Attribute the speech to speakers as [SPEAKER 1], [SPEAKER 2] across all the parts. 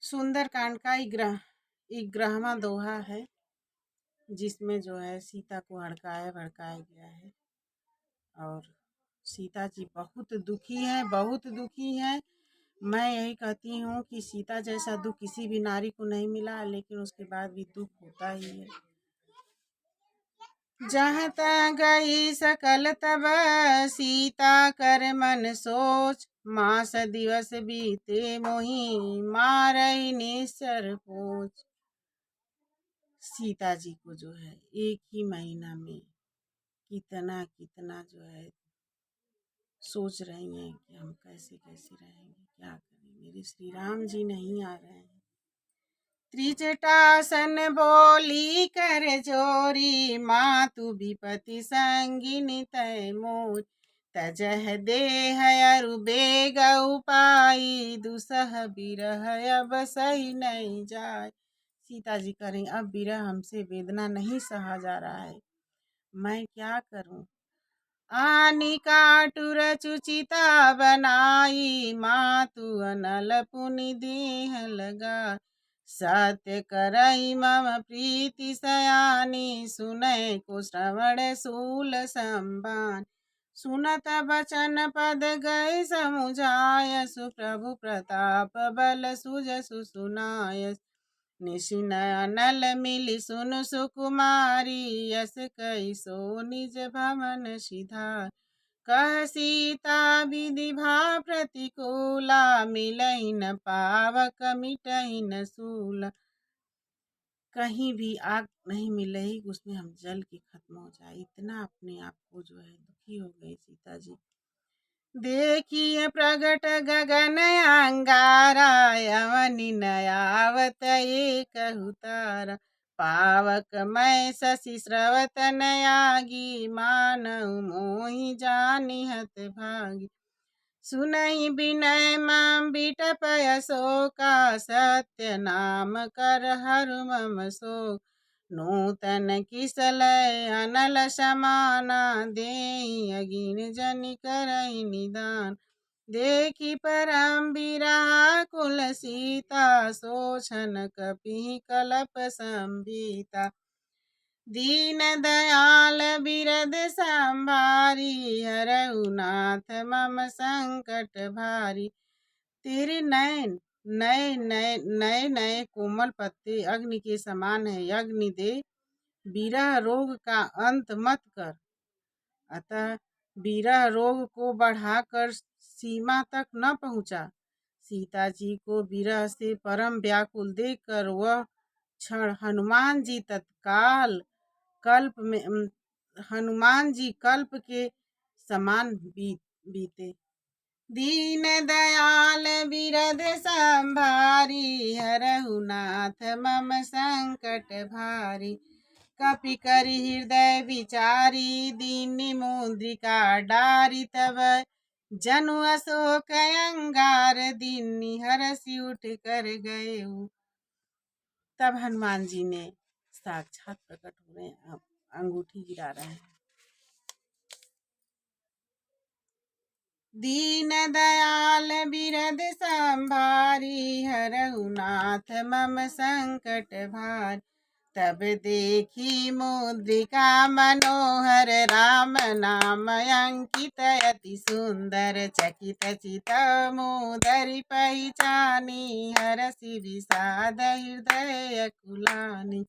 [SPEAKER 1] सुंदरकांड का 11वां दोहा है, जिसमें जो है सीता को हड़काया भड़काया गया है। और सीता जी बहुत दुखी हैं, बहुत दुखी हैं। मैं यही कहती हूँ कि सीता जैसा दुख किसी भी नारी को नहीं मिला, लेकिन उसके बाद भी दुख होता ही है। जहाँ तक गई सकल तब सीता कर मन सोच, मास दिवस बीते मोही मारई निश्चर पोच। सीता जी को जो है एक ही महीना में कितना कितना जो है सोच रही हैं कि हम कैसे कैसे रहेंगे, क्या करें, मेरे श्री राम जी नहीं आ रहे हैं। त्रिजटासन बोली कर जोरी, मातु विपति संगिनी तय मोर, तजह देह अरु बेग उपाई, दुसह बिरह अब सही नहीं जाय। सीता जी कह रही अब विरह हमसे वेदना नहीं सहा जा रहा है, मैं क्या करूं। आनी काटुर चुचिता बनाई, मातु अनल पुनि देह लगा, सत्य करई मम प्रीति सयानी, सुनय को श्रवण सूल संबान। सुनत बचन पद गए समुझाय, सुप्रभु प्रताप बल सुजसु सुनाय। निशिन अनल मिली सुन सुकुमारी, यस कई सो निज भवन सिधार। कह सीता विधि भा प्रतिकूला, मिलई न पावक मिटई न सूला। कहीं भी आग नहीं मिल रही, उसमें हम जल के खत्म हो जाए, इतना अपने आप को जो है दुखी हो गई सीता जी। देखिए प्रगट गगन अंगारा, यवनि नयावत एक हुतारा। पावक मैं शशि स्रवत नयागी, मानव मोहि जानि हत भागी। सुनहि विनय मम बिटपय शोका, सत्य नाम कर हरु मम शोक। नूतन किसलय अनल समाना, देहि अगिन जनि करहि निदान। देखी परम बिरहा कुल सीता, सोछन कपिहि कलप संबीता। दीन दयाल बिरद संभारी, हरहु नाथ मम संकट भारी। तेरे नयन नए नए नए नए कोमल पत्ते अग्नि के समान है, अग्नि दे विरह रोग का अंत मत कर। अतः विरह रोग को बढ़ाकर सीमा तक न पहुंचा। सीता जी को विरह से परम व्याकुल देखकर वह क्षण हनुमान जी तत्काल कल्प में हनुमान जी कल्प के समान बीते। दीन दयाल बिरद संभारी, हरहु नाथ मम संकट भारी। कपि करि हृदय विचारी, दीनि मुद्रिका डारी। तब जनु अशोक अंगार, दीनि हरसि उठ कर गए। तब हनुमान जी ने साक्षात प्रकट हो रहे हैं, अंगूठी गिरा रहे हैं। दीन दयाल बिरद संभारी, हरहु नाथ मम संकट भार। तब देखी मुद्रिका मनोहर, राम नाम अंकित अति सुंदर। चकित चित मोदरि पहिचानी, हरसि विषाद हृदय अकुलानी।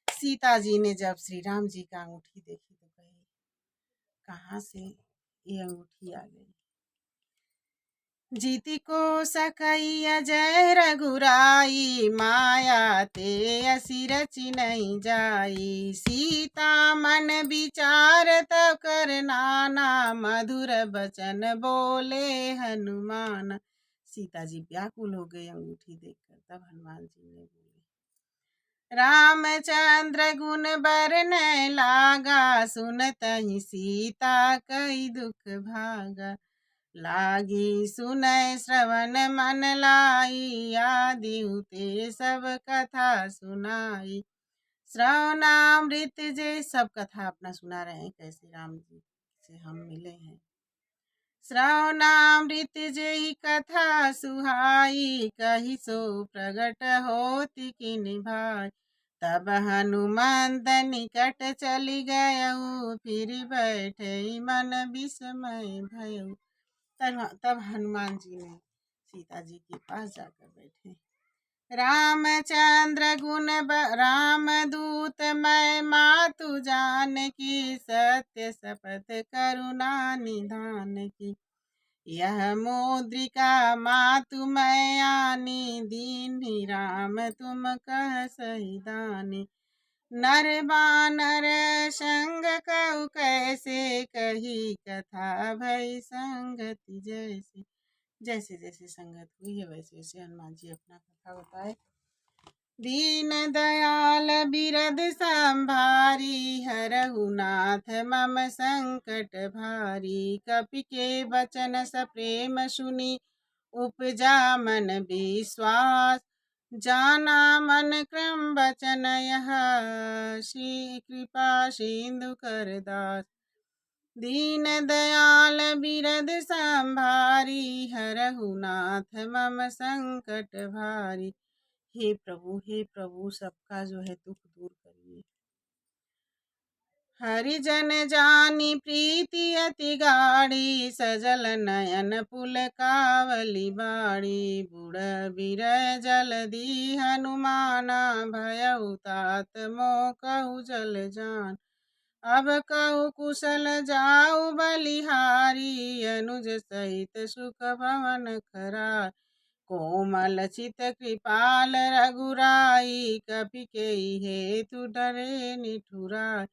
[SPEAKER 1] सीता जी ने जब श्री राम जी का अंगूठी देखी तो कही कहाँ से ये अंगूठी आ गई। जीती को सकई अजय रघुराई, माया ते असी रचि नहीं जाई। सीता मन विचार तब कर नाना, मधुर बचन बोले हनुमान। सीता जी व्याकुल हो गई अंगूठी देखकर। तब हनुमान जी ने बोले रामचंद्र गुण बरन लागा, सुनतहि सीता कई दुख भागा। लागी सुनय श्रवण मन लाई, आदि ते सब कथा सुनाई। श्रवणामृत जे सब कथा अपना सुना रहे हैं, कैसे राम जी से हम मिले हैं। श्रवणामृत जेहि कथा सुहाई, कहि सो प्रगट होति किन भाई। तब हनुमंत निकट चली गयऊ, फिर बैठे मन विस्मय भयऊ। तब हनुमान जी ने सीता जी के पास जाकर बैठे। रामचंद्र गुण रामदूत मैं मातु जानकी, सत्य शपथ करुणा निधान की। यह मुद्रिका मातु मैं आनी, दीन्ही राम तुम कह सही दानी। नर बानर संग कहु कैसे, कही कथा भई संगति जैसे। जैसे जैसे संगत हुई है वैसे वैसे हनुमान जी अपना कथा बताए। दीन दयाल बिरद संभारी, हरहु नाथ मम संकट भारी। कपि के बचन सप्रेम सुनी, उपजा मन विश्वास। जाना मन क्रम बचन यह, श्री कृपा सिंधु कर दास। दीन दयाल बिरद संभारी, हरहु नाथ मम संकट भारी। हे प्रभु सबका जो है दुख दूर करिए। हरिजन जानी प्रीति अति गाढ़ी, सजल नयन पुलकावली बाड़ी। बुढ़ बिर जलदी हनुमाना, भयउ तात मोह कहु जल जान। अब कहु कुशल जाऊ बलिहारी, अनुज सहित सुख भवन खरार। कोमल चित कृपाल रघुराई, कपि केहि हेतु डरे निठुराई।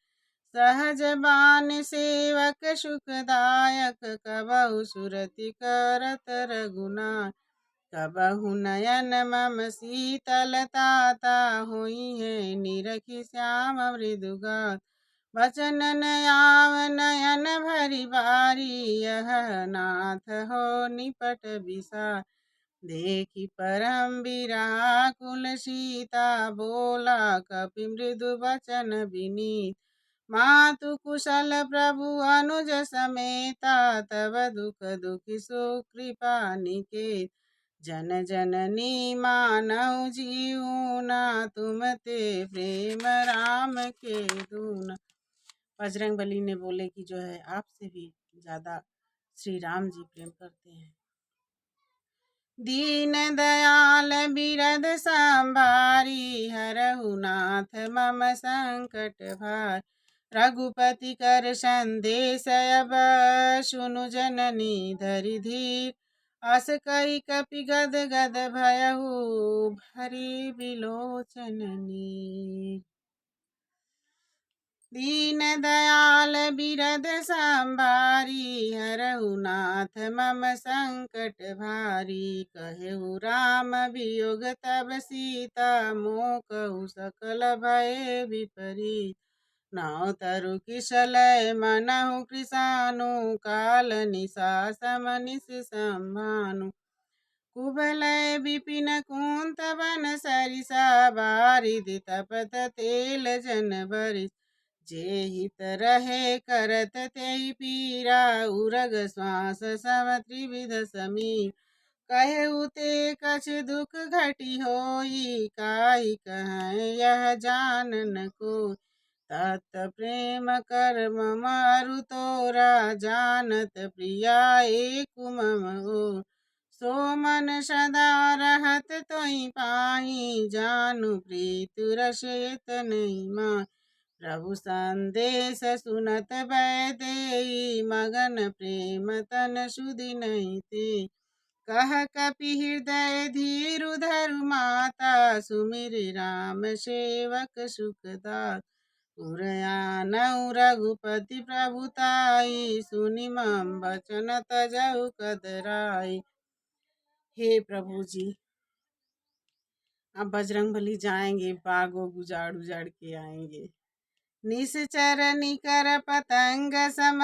[SPEAKER 1] सहज बान सेवक सुखदायक, कबहु सुरति करत रघुनाथ। कबहु नयन मम शीतलताता, होइहै निरखि श्याम मृदुगात। बचन नयाव नयन भरि बारी, यह नाथ हो निपट बिसार। देखि परम विराकुल सीता, बोला कपि मृदु बचन विनीत। मातु कुशल प्रभु अनुज समेता, तब दुख दुखि सुकृपा निकेत। जन जननी मानौ जीऊना, तुम ते प्रेम राम के दूना। बजरंग बली ने बोले कि जो है आपसे भी ज्यादा श्री राम जी प्रेम करते हैं। दीन दयाल बिरद संभारी, हरहु नाथ मम संकट भार। रघुपति कर संदेश अब, सुनु जननी धरि धीर। अस कहि कपि गद गद भयहु, भरी बिलोचन नीर। दीन दयाल बिरद संभारी, हरहु नाथ मम संकट भारी। कहु राम वियोग तब सीता, मोह कहु सकल भय विपरीत। नाउ तरु किसलय मनहु कृसानु, काल निशा समनिस संभानु। कुबलय विपिन कुंत वन सरिसा, बारिधि तपत तेल जन बरिस। जे हित रहे करत तेहि पीरा, उरग श्वास सम त्रिविध समीर। कहु ते कछु दुख घटी होई, काई कहें यह जानन कोई। तत प्रेम कर मम अरु तोरा, जानत प्रिया एक मम ओर। सो मन सदा रहत तोहि पाहि, जानु प्रीतु रस एतनहि माहि। प्रभु संदेश सुनत भय देई, मगन प्रेम तन सुधि नहीं ते। कह कपि हृदय धीरु धरु माता, सुमिर राम सेवक सुखदाता। उरयानउ रघुपति प्रभुताई, सुनि मम बचन तजहु कतराई। हे प्रभु जी, अब बजरंगबली जाएंगे, बाग उजाड़ उजाड़ के आएंगे। निश्चर निकर पतंग सम,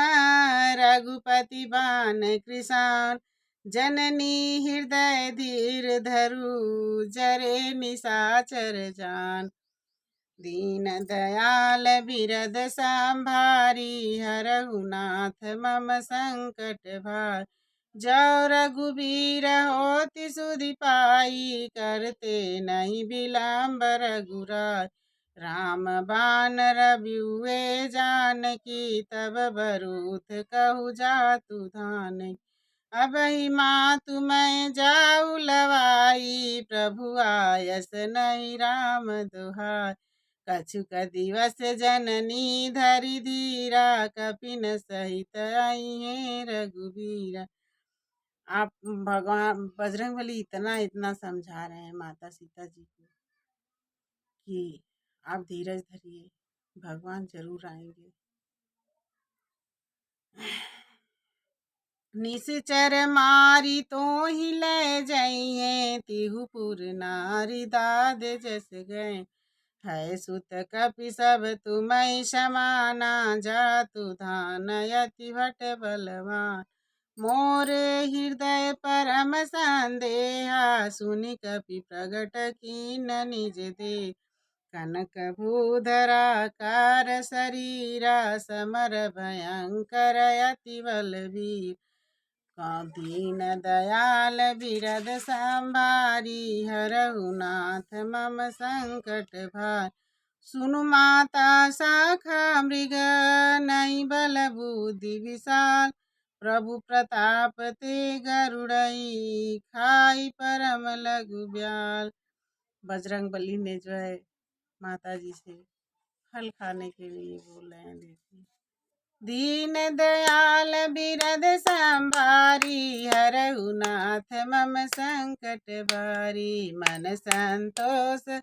[SPEAKER 1] रघुपति बान कृशान। जननी हृदय धीर धरु, जरे निशाचर जान। दीन दयाल बिरद संभारी, हरहु नाथ मम संकट भार। जो रघुबीर होति सुधि पाई, करते नहीं विलम्ब रघुराई। राम बान रविउए जानकी, तब बरूथ कहु जातु धान। अबहि मातु मैं जाऊ लवाई, प्रभु आयस नहीं राम दुहाई। कछुक दिवस जननी धरि धीरा, कपिन सहित आइए रघुबीरा। आप भगवान बजरंगबली इतना इतना समझा रहे हैं माता सीता जी को कि आप धीरज धरिए, भगवान जरूर आएंगे। निश्चर मारी तो ही ले जाइए, तिहुपुर नारी दाद जस गए। है सुत कपि सब तुम्हें समाना, जातु धान यति भट बलवान। मोर हृदय परम संदेहा, सुनि कपि प्रगट कीन निज दे। कनक भूधरा कार शरीरा, समर भयंकर अति बलवीर। दीन दयाल बिरद संभारी, हरहु नाथ मम संकट भार। सुनु माता शाखा मृग, नहीं बल बुद्धि विशाल। प्रभु प्रताप ते गरुड़ई, खाई परम लघु ब्याल। बजरंग बली ने जो है माता जी से फल खाने के लिए बोल रहे हैं। देखिए, दीन दयाल बिरद संभारी, हरहु नाथ मम संकट भारी। मन संतोष